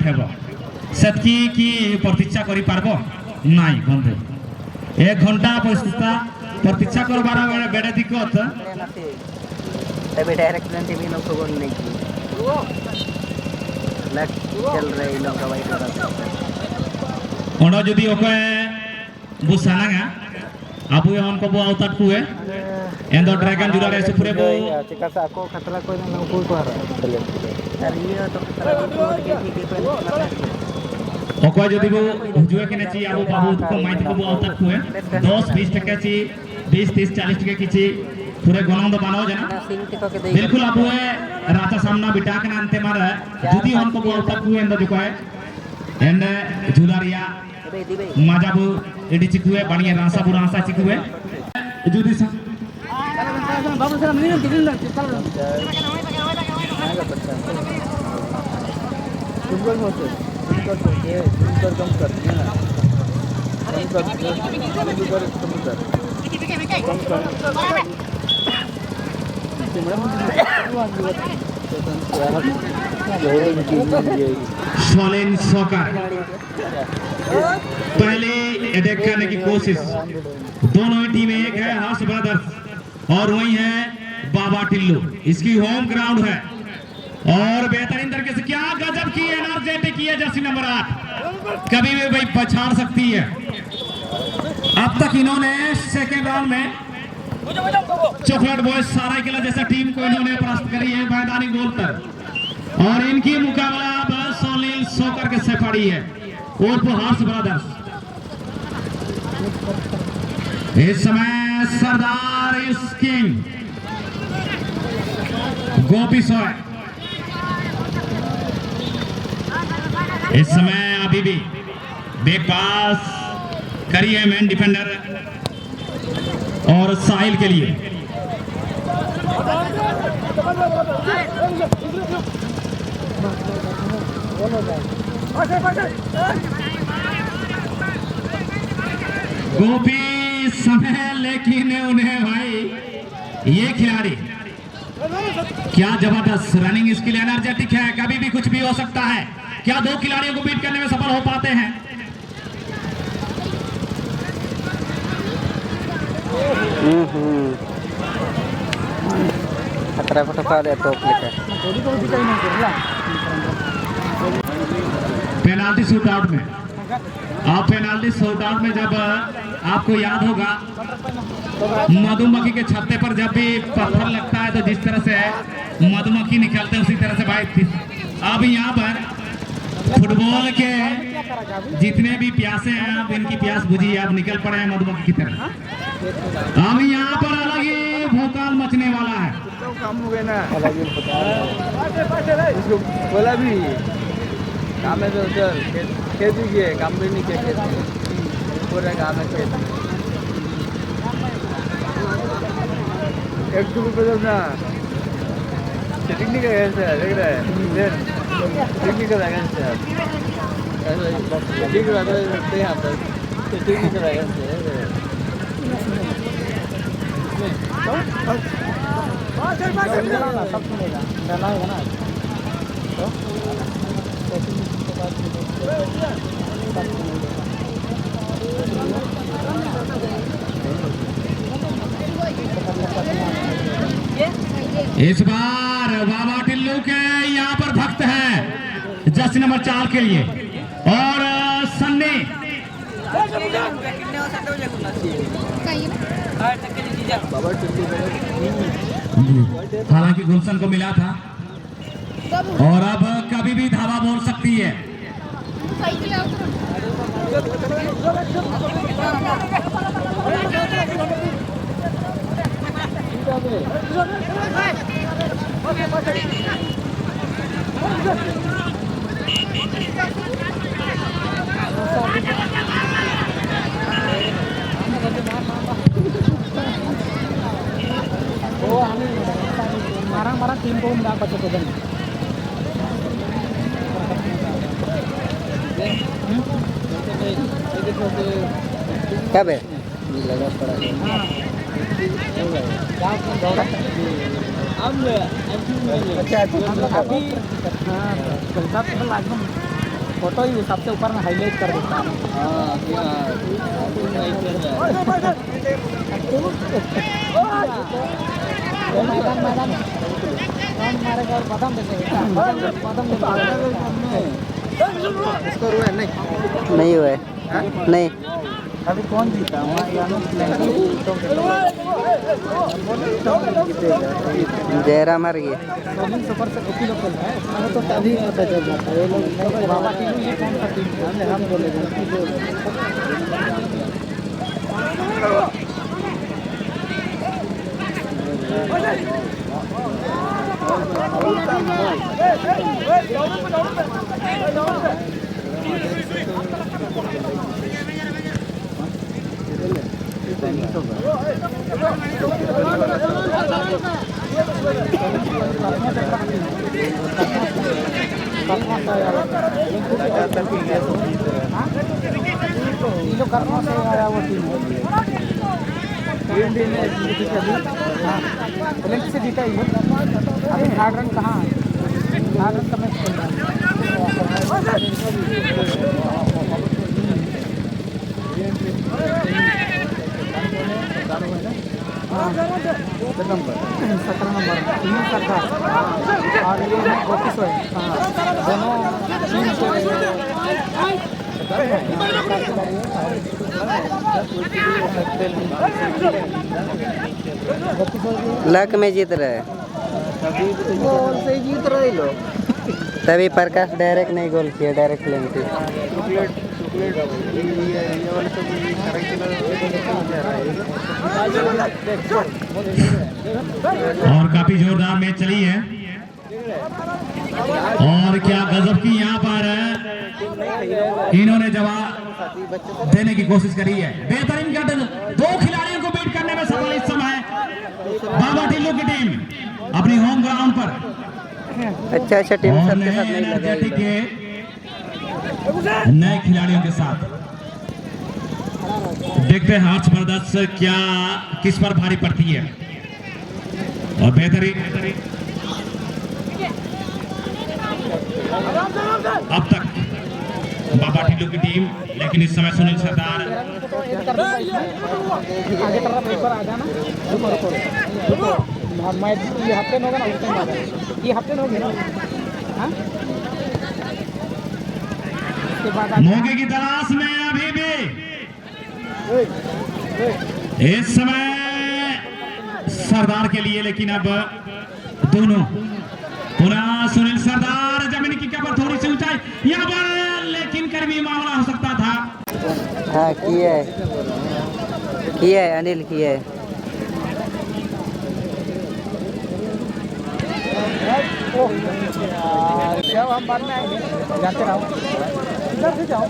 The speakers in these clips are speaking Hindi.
हेब सेतकी की प्रतीक्षा करि पारबो नाई बंधु 1 घंटा प्रतीक्षा करबार बेड़े दिक्कत तभी डायरेक्ट टीवी नो खबर नहीं की लग चल रही लोग वाइट ओनो जदी ओके बुसानागा अबु एमन को बो आवतात कुए एंदो ड्रैगन जुरा रे सुपुरे बो चिका सा को खतरा कोई ना को पारा अरे ये तो खतरा को के ठीक है ओको जदी बो हुजुए के नची आबो बाबू को माइट को बो आवतात कुए 10 20 टका ची 20 30 40 टका कीची पूरे गनंद बानो जना बिल्कुल अब राता सामना बिटा के नानते मारा जुदी हमको बोलता कुए एंड जो है एंड जुलारिया माजाबू एडी चिकुए बढ़िया रासा बुरा रासा चिकुए जुदी सा बाबू सर नहीं दिल ना चल फुटबॉल होते फुटबॉल कम कर ना कम कर सोलेन सॉकर पहले अटैक करने की कोशिश दोनों ही टीमें एक है हर्ष ब्रदर्स और वही है बाबा टिल्लू इसकी होम ग्राउंड है और बेहतरीन तरीके से क्या गजब की एनर्जेटिक की है जर्सी नंबर 8 कभी भी भाई पछाड़ सकती है अब तक इन्होंने सेकेंड राउंड में चॉकलेट बॉयज साराइकेला जैसा टीम को इन्होंने परास्त करी है मैदानी गोल पर और इनकी मुकाबला अब सोलेन सॉकर के से पड़ी है और हर्ष ब्रदर्स इस समय सरदार किंग गोपी सोय इस समय अभी भी बैक पास करी है मैन डिफेंडर और साहिल के लिए गोपी समय लेकिन उन्हें भाई ये खिलाड़ी क्या जबरदस्त रनिंग स्किल एनर्जेटिक है कभी भी कुछ भी हो सकता है क्या 2 खिलाड़ियों को बीट करने में सफल हो पाते हैं खतरा को टका दे तो पेनाल्टी शूट आउट में आप पेनाल्टी शूट आउट में जब आपको याद होगा मधुमक्खी के छत्ते पर जब भी पत्थर लगता है तो जिस तरह से मधुमक्खी निकलते हैं उसी तरह से भाई अब यहाँ पर फुटबॉल के जितने भी प्यासे हैं अब इनकी प्यास बुझी अब निकल पड़े हैं मधुमक्खी की तरह अब यहाँ पर अलग ही भूकाल मचने वाला है काम हो गया ना इसको बोला भी काम है तो उधर खेत भी किए काम भी नहीं किया पूरा काम है खेत एक टू पे ना टेक्निकल है सर देख रहा है टेक्निकल है सर ठीक है तो यहाँ पर टेक्निकल है सब सुनेगा डाला है ना तो इस बार बाबा टिल्लू के यहाँ पर भक्त है जर्सी नंबर 4 के लिए और सन्नी हालांकि गुलशन को मिला था और अब कभी भी धावा बोल सकती है marang-marang tim ko mendapat keputusan. क्या बे लगा पड़ा अच्छा अभी हाँ फोटो ही सबसे ऊपर में हाईलाइट कर देता है। नहीं हुआ है। नहीं अभी कौन जीता? जयराम हार गए। सुपर से कॉपी लोग खेल रहा है, उसमें तो तभी पता चल जाता है। ये लोग बाबा टीम ये कौन सा टीम है? हम बोलेंगे से जीता ही अभी 8 रन कहाँ? 8 रन का मैच खेल रहा है। नंबर 17 नंबर टीम सरकार और ये है गोपी सोय। दोनों टीम से लक में जीत रहे हैं। गोल से जीत रहे लोग। तभी प्रकाश डायरेक्ट नहीं गोल किया, डायरेक्ट लेंगे। और काफी जोरदार मैच चली है और क्या गजब की यहाँ पर इन्होंने जवाब देने की कोशिश करी है। बेहतरीन कट, 2 खिलाड़ियों को बीट करने में सफल इस समय बाबा टिल्लू की टीम अपनी होम ग्राउंड पर। अच्छा टीम सबके साथ नहीं लगा। नए खिलाड़ियों के साथ देखते हैं हर्ष ब्रदर्स क्या किस पर भारी पड़ती है। और बेहतरीन अब तक बाबा टिल्लू की टीम, लेकिन इस समय सुनील सरदार ये हफ्ते में होगा ना, ये हफ्ते में होगी ना। मौके की तलाश में अभी भी इस समय सरदार के लिए, लेकिन अब दोनों पुनः सुनील सरदार जमीन की कबर थोड़ी सी ऊंचाई यहाँ पर, लेकिन कर भी मामला हो सकता था। हाँ किया है अनिल किया है। जब हम बाद में आएंगे जाते रहो, इधर से जाओ।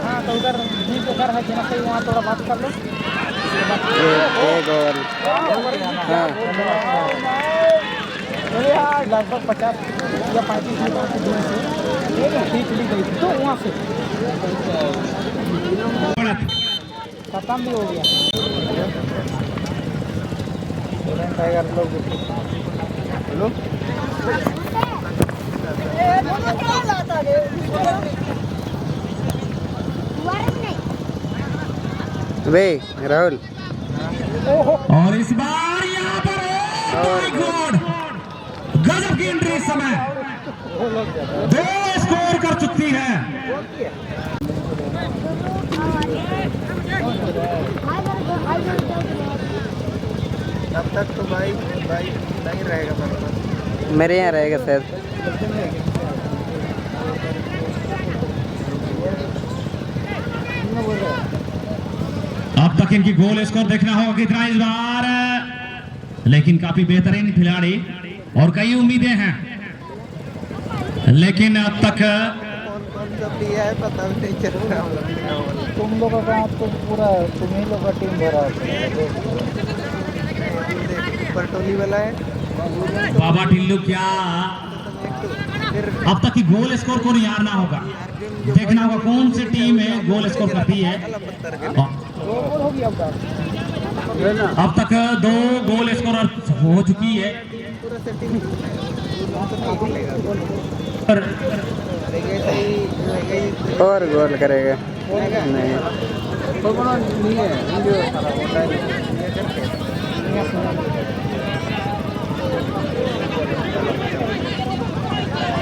हाँ तो उधर बीच घर है जिना से, वहाँ थोड़ा बात कर लो। एक और हाँ लगभग 50 या 35 मीटर की दूरी से ठीक ली गई थी, तो वहाँ से खत्म भी हो गया। टाइगर लोग हेलो वे राहुल। और इस बार यहाँ पर गजब की एंट्री इस समय 2 स्कोर कर चुकी है। अब तक तो भाई नहीं रहेगा मेरे यहाँ रहेगा शायद। अब तक इनकी गोल स्कोर देखना होगा कितना इस बार, लेकिन काफी बेहतरीन खिलाड़ी और कई उम्मीदें हैं, लेकिन अब तक कौन सा प्लेयर है पता भी नहीं चल रहा। तुम लोगों का तो पूरा तुम ही लोग का टीम भरा पटोली वाला है बाबा टिल्लू। क्या अब तक की गोल स्कोर को नहीं हारना होगा, देखना होगा कौन सी टीम है गोल स्कोर करती है। अब तक 2 गोल स्कोर हो चुकी है। और गोल करेगा नहीं। तो बड़ा नहीं है वीडियो सारा ऑनलाइन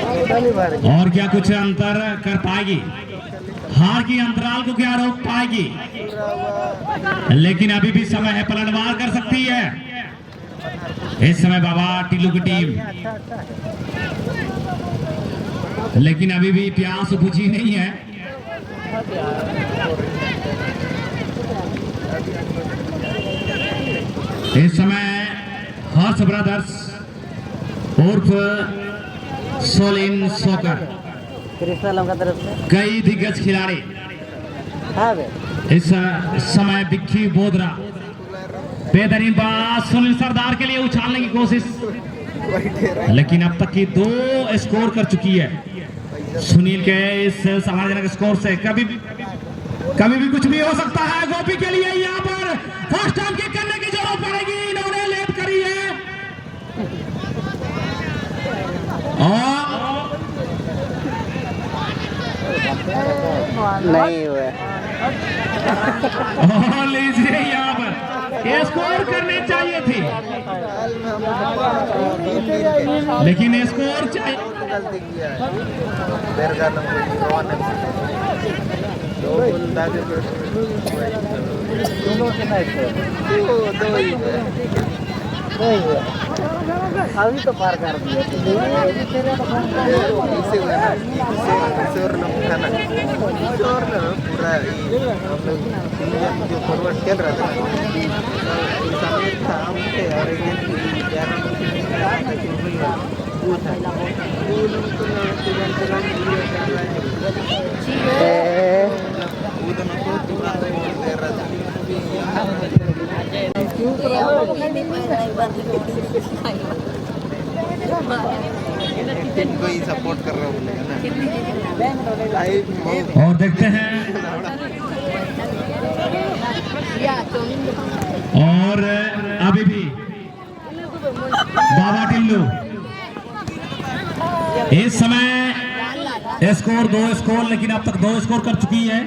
ये करके और क्या कुछ अंतर कर पाएगी, हार की अंतराल को क्या रोक पाएगी, लेकिन अभी भी समय है, पलटवार कर सकती है इस समय बाबा टिल्लू की टीम, लेकिन अभी भी प्यास बुझी नहीं है। इस समय हर्ष ब्रदर्स उर्फ सोलिन सोकर क्रिस्टल का तरफ से कई दिग्गज खिलाड़ी हाँ बे इस समय विक्की बोधरा बेहतरीन बात सुनील सरदार के लिए उछालने की कोशिश, लेकिन अब तक की 2 स्कोर कर चुकी है सुनील के इस समाजजनक स्कोर से। कभी भी कुछ भी हो सकता है। गोपी के लिए यहाँ पर फर्स्ट टाइम किक करने की जरूरत पड़ेगी, इन्होंने लेट करी है और नहीं हुआ। लीजिए यहाँ पर स्कोर करने चाहिए थी, लेकिन स्कोर चाहिए। अभी तो पार कर दिया पूरा जो फॉरवर्ड खेल रहा था था और वो था कोई सपोर्ट कर रहा हूँ और देखते हैं और अभी भी बाबा टिल्लू इस समय स्कोर 2 स्कोर, लेकिन अब तक 2 स्कोर कर चुकी है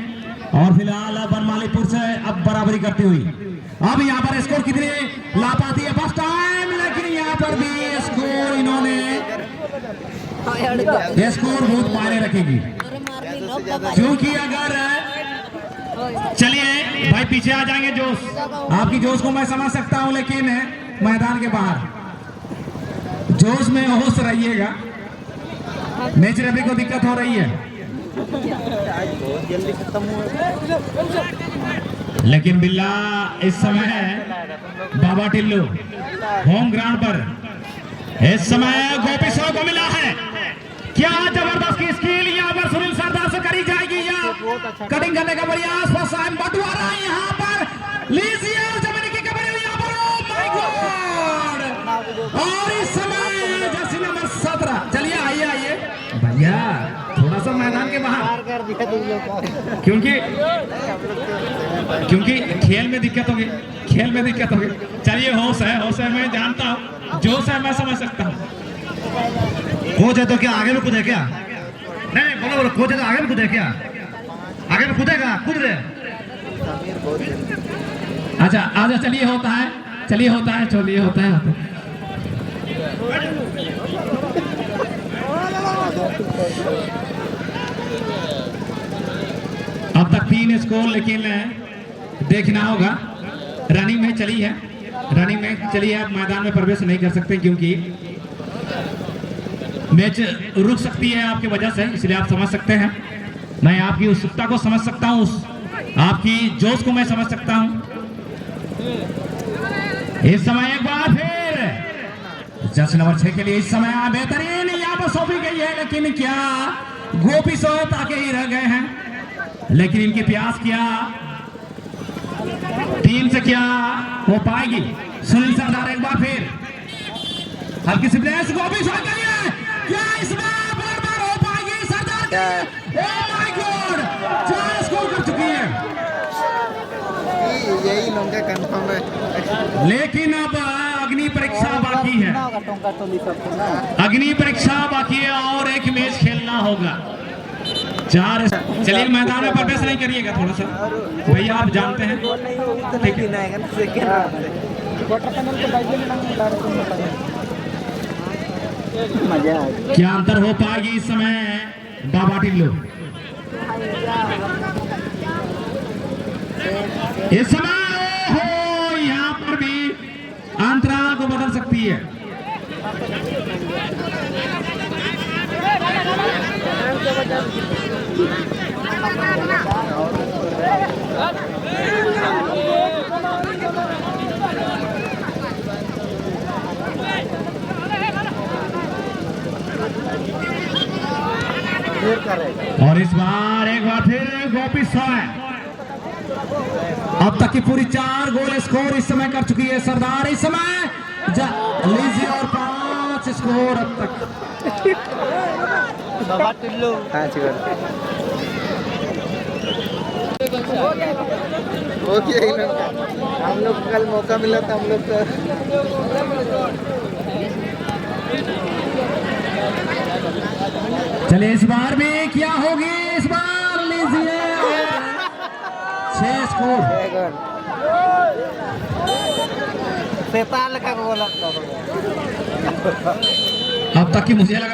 और फिलहाल बनमालीपुर से अब बराबरी करती हुई। अब यहाँ पर स्कोर कितने ला पाती है फर्स्ट टाइम, लेकिन यहाँ पर भी स्कोर इन्होंने स्कोर बहुत मायने रखेगी, क्योंकि अगर चलिए भाई पीछे आ जाएंगे जोश, आपकी जोश को मैं समझ सकता हूं, लेकिन मैदान के बाहर जोश में होश रहिएगा, मैच रेफरी को दिक्कत हो रही है। जल्दी खत्म हुआ, लेकिन बिल्ला इस समय बाबा टिल्लू होम ग्राउंड पर इस समय गोपी सौ को मिला है। क्या जबरदस्त की स्किल यहाँ पर सुनील सरदार से करी जाएगी या कटिंग करने का प्रयास, फर्स्ट टाइम बंटवारा है यहाँ पर, लीजिए जमीन की कबड्डी यहाँ पर, ओह माय गॉड, और इस समय जर्सी नंबर 17, चलिए आइए आइए भैया थोड़ा सा मैदान के बाहर, क्योंकि खेल में दिक्कत होगी, खेल में दिक्कत होगी। चलिए होश है मैं जानता हूँ, जोश है मैं समझ सकता हूँ। कोच है तो क्या आगे में कूदे क्या? नहीं बोलो कोच है तो आगे में कूदे क्या? आगे में कूदेगा, कूद रहे। अच्छा आजा, चलिए होता है, चलिए होता है, चलिए होता है। अब तक 3 स्कोर, लेकिन देखना होगा। रनिंग में चली है, रनिंग में चली है, मैदान में प्रवेश नहीं कर सकते क्योंकि मैच रुक सकती है आपकी वजह से, इसलिए आप समझ सकते हैं। मैं आपकी उत्सुकता को समझ सकता हूँ, आपकी जोश को मैं समझ सकता हूँ। इस समय एक बार फिर जर्सी नंबर 6 के लिए इस समय बेहतरीन यहाँ पर सौंपी गई है, लेकिन क्या गोपी सौ ताके ही रह गए हैं, लेकिन इनकी प्यास क्या टीम से क्या हो पाएगी। सुनील सरदार एक बार फिर हल्की सी प्लेस गोपी सौ के लिए, क्या इस बार हो पाएगी सरदार की? ओह माय गॉड, 4 स्कोर कर चुकी है, यही लौंगा कंफर्म है, लेकिन अब अग्नि परीक्षा बाकी है, अग्नि परीक्षा बाकी है और एक मैच खेलना होगा। 4। चलिए मैदान में प्रवेश नहीं करिएगा थोड़ा सा भैया, आप जानते हैं ठीक है। क्या अंतर हो पाएगी इस समय बाबा टिल्लो? इस समय हो यहाँ पर भी अंतराल को बदल सकती है। और इस बार एक बार फिर गोपी 100 है। अब तक की पूरी 4 गोल स्कोर इस समय कर चुकी है सरदार। इस समय लीजिए और 5 स्कोर अब तक। ओके, हम लोग को कल मौका मिला था, हम लोग तो चलिए इस बार भी क्या होगी? इस बार लीजिए 6 स्कोर। सेताल का बोला अब तक की मुझे लगा